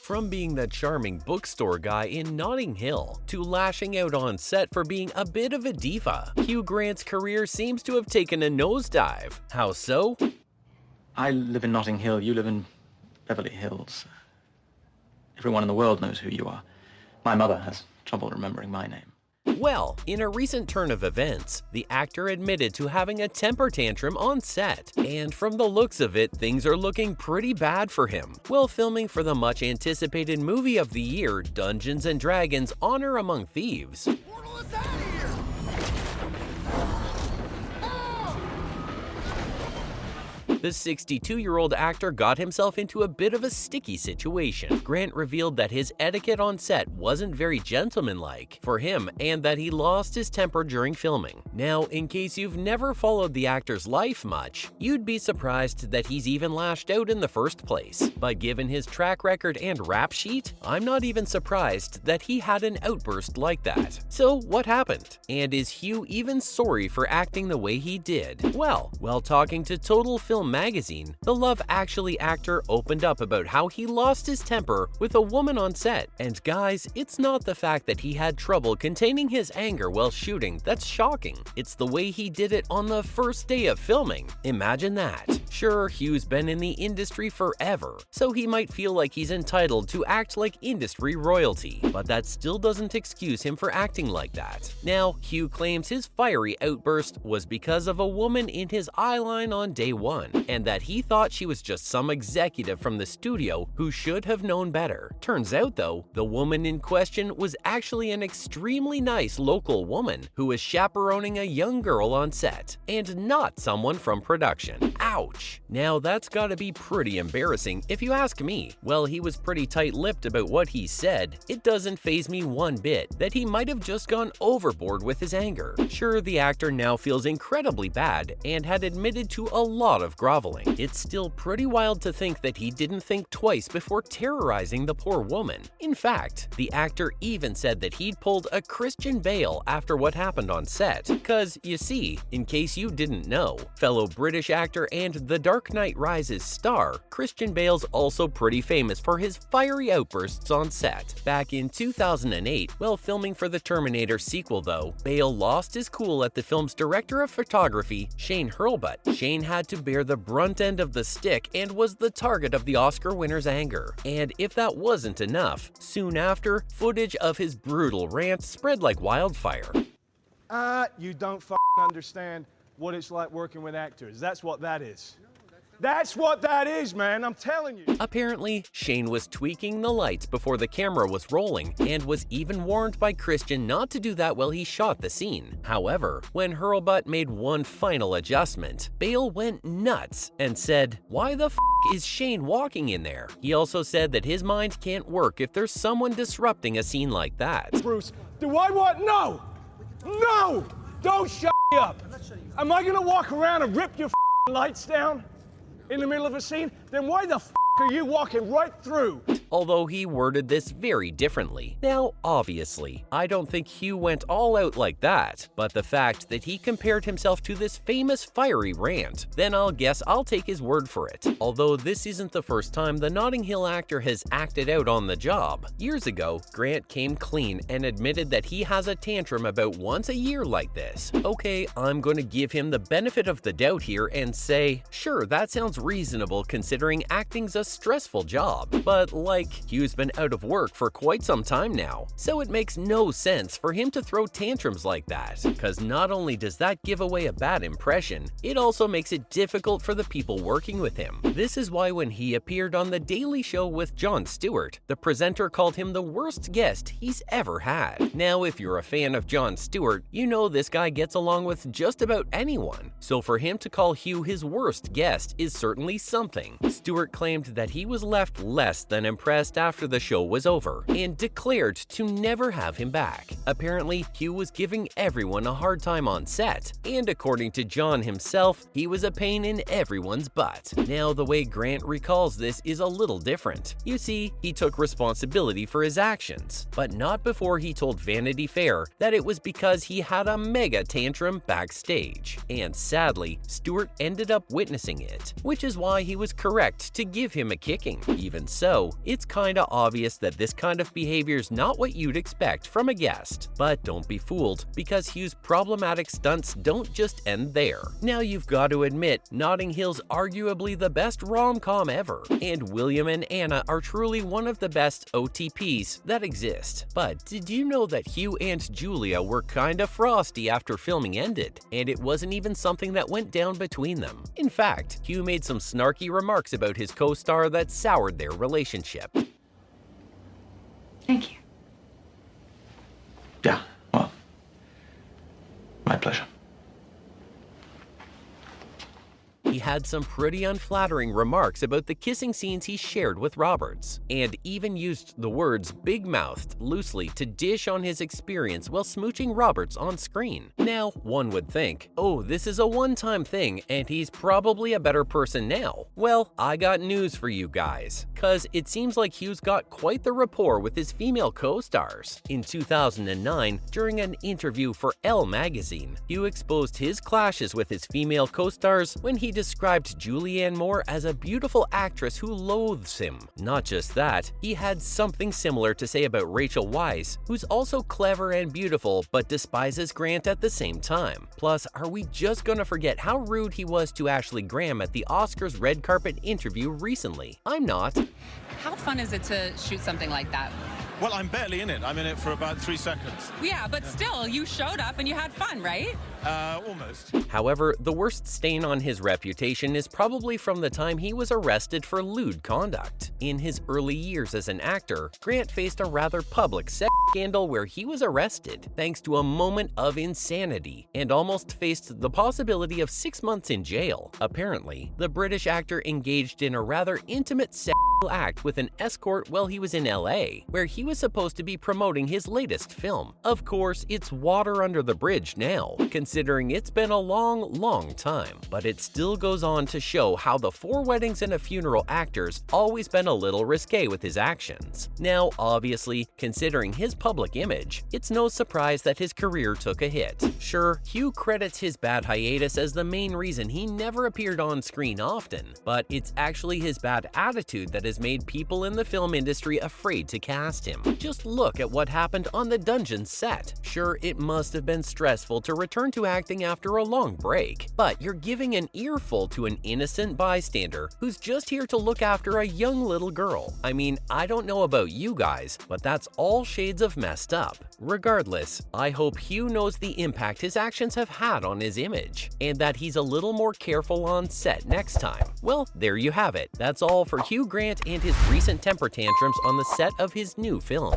From being the charming bookstore guy in Notting Hill to lashing out on set for being a bit of a diva, Hugh Grant's career seems to have taken a nosedive. How so? I live in Notting Hill, you live in Beverly Hills. Everyone in the world knows who you are. My mother has trouble remembering my name. Well, in a recent turn of events, the actor admitted to having a temper tantrum on set, and from the looks of it, things are looking pretty bad for him. While filming for the much-anticipated movie of the year, Dungeons & Dragons: Honor Among Thieves. Portal is out of here! The 62-year-old actor got himself into a bit of a sticky situation. Grant revealed that his etiquette on set wasn't very gentlemanlike for him and that he lost his temper during filming. Now, in case you've never followed the actor's life much, you'd be surprised that he's even lashed out in the first place. But given his track record and rap sheet, I'm not even surprised that he had an outburst like that. So what happened? And is Hugh even sorry for acting the way he did? Well, while talking to Total Film magazine, the Love Actually actor opened up about how he lost his temper with a woman on set. And guys, it's not the fact that he had trouble containing his anger while shooting that's shocking. It's the way he did it on the first day of filming. Imagine that. Sure, Hugh's been in the industry forever, so he might feel like he's entitled to act like industry royalty, but that still doesn't excuse him for acting like that. Now, Hugh claims his fiery outburst was because of a woman in his eyeline on day one, and that he thought she was just some executive from the studio who should have known better. Turns out though, the woman in question was actually an extremely nice local woman who was chaperoning a young girl on set, and not someone from production. Ouch! Now that's gotta be pretty embarrassing if you ask me. Well, he was pretty tight-lipped about what he said. It doesn't faze me one bit that he might have just gone overboard with his anger. Sure, the actor now feels incredibly bad and had admitted to a lot of groveling. It's still pretty wild to think that he didn't think twice before terrorizing the poor woman. In fact, the actor even said that he'd pulled a Christian Bale after what happened on set. Cause, you see, in case you didn't know, fellow British actor and The Dark Knight Rises star, Christian Bale's also pretty famous for his fiery outbursts on set. Back in 2008, while filming for the Terminator sequel though, Bale lost his cool at the film's director of photography, Shane Hurlbut. Shane had to bear the brunt end of the stick and was the target of the Oscar winner's anger. And if that wasn't enough, soon after, footage of his brutal rant spread like wildfire. You don't understand what it's like working with actors. That's what that is. That's what that is, man, I'm telling you. Apparently, Shane was tweaking the lights before the camera was rolling and was even warned by Christian not to do that while he shot the scene. However, when Hurlbut made one final adjustment, Bale went nuts and said, "Why the f*** is Shane walking in there?" He also said that his mind can't work if there's someone disrupting a scene like that. Bruce, do I want? No! No! Don't shut me up! Am I gonna walk around and rip your lights down in the middle of a scene? Then why the are you walking right through? Although he worded this very differently. Now, obviously, I don't think Hugh went all out like that, but the fact that he compared himself to this famous fiery rant, then I'll guess I'll take his word for it. Although this isn't the first time the Notting Hill actor has acted out on the job. Years ago, Grant came clean and admitted that he has a tantrum about once a year like this. Okay, I'm going to give him the benefit of the doubt here and say, sure, that sounds reasonable considering acting's a stressful job, but Hugh's been out of work for quite some time now, so it makes no sense for him to throw tantrums like that, cause not only does that give away a bad impression, it also makes it difficult for the people working with him. This is why when he appeared on The Daily Show with Jon Stewart, the presenter called him the worst guest he's ever had. Now, if you're a fan of Jon Stewart, you know this guy gets along with just about anyone, so for him to call Hugh his worst guest is certainly something. Stewart claimed that he was left less than impressed after the show was over and declared to never have him back. Apparently, Hugh was giving everyone a hard time on set, and according to Jon himself, he was a pain in everyone's butt. Now, the way Grant recalls this is a little different. You see, he took responsibility for his actions, but not before he told Vanity Fair that it was because he had a mega tantrum backstage. And sadly, Stewart ended up witnessing it, which is why he was correct to give him a kicking. Even so, it's it's kinda obvious that this kind of behavior's not what you'd expect from a guest. But don't be fooled, because Hugh's problematic stunts don't just end there. Now you've got to admit, Notting Hill's arguably the best rom-com ever, and William and Anna are truly one of the best OTPs that exist. But did you know that Hugh and Julia were kinda frosty after filming ended, and it wasn't even something that went down between them? In fact, Hugh made some snarky remarks about his co-star that soured their relationship. Thank you. Yeah, well, my pleasure. He had some pretty unflattering remarks about the kissing scenes he shared with Roberts, and even used the words big-mouthed loosely to dish on his experience while smooching Roberts on screen. Now, one would think, oh, this is a one-time thing and he's probably a better person now. Well, I got news for you guys, cause it seems like Hugh's got quite the rapport with his female co-stars. In 2009, during an interview for Elle magazine, Hugh exposed his clashes with his female co-stars when he described Julianne Moore as a beautiful actress who loathes him. Not just that, he had something similar to say about Rachel Weisz, who's also clever and beautiful but despises Grant at the same time. Plus, are we just gonna forget how rude he was to Ashley Graham at the Oscars red carpet interview recently? I'm not. How fun is it to shoot something like that? Well, I'm barely in it. I'm in it for about 3 seconds. Yeah, but still, you showed up and you had fun, right? Almost. However, the worst stain on his reputation is probably from the time he was arrested for lewd conduct. In his early years as an actor, Grant faced a rather public sex scandal where he was arrested thanks to a moment of insanity and almost faced the possibility of 6 months in jail. Apparently, the British actor engaged in a rather intimate sexual act with an escort while he was in LA, where he was supposed to be promoting his latest film. Of course, it's water under the bridge now, considering it's been a long time, but it still goes on to show how the 4 Weddings and a Funeral actor's always been a little risque with his actions. Now, obviously, considering his public image, it's no surprise that his career took a hit. Sure, Hugh credits his bad hiatus as the main reason he never appeared on screen often, but it's actually his bad attitude that has made people in the film industry afraid to cast him. Just look at what happened on the Dungeon set. Sure, it must have been stressful to return to acting after a long break, but you're giving an earful to an innocent bystander who's just here to look after a young little girl. I mean, I don't know about you guys, but that's all shades of messed up. Regardless, I hope Hugh knows the impact his actions have had on his image, and that he's a little more careful on set next time. Well, there you have it. That's all for Hugh Grant and his recent temper tantrums on the set of his new film.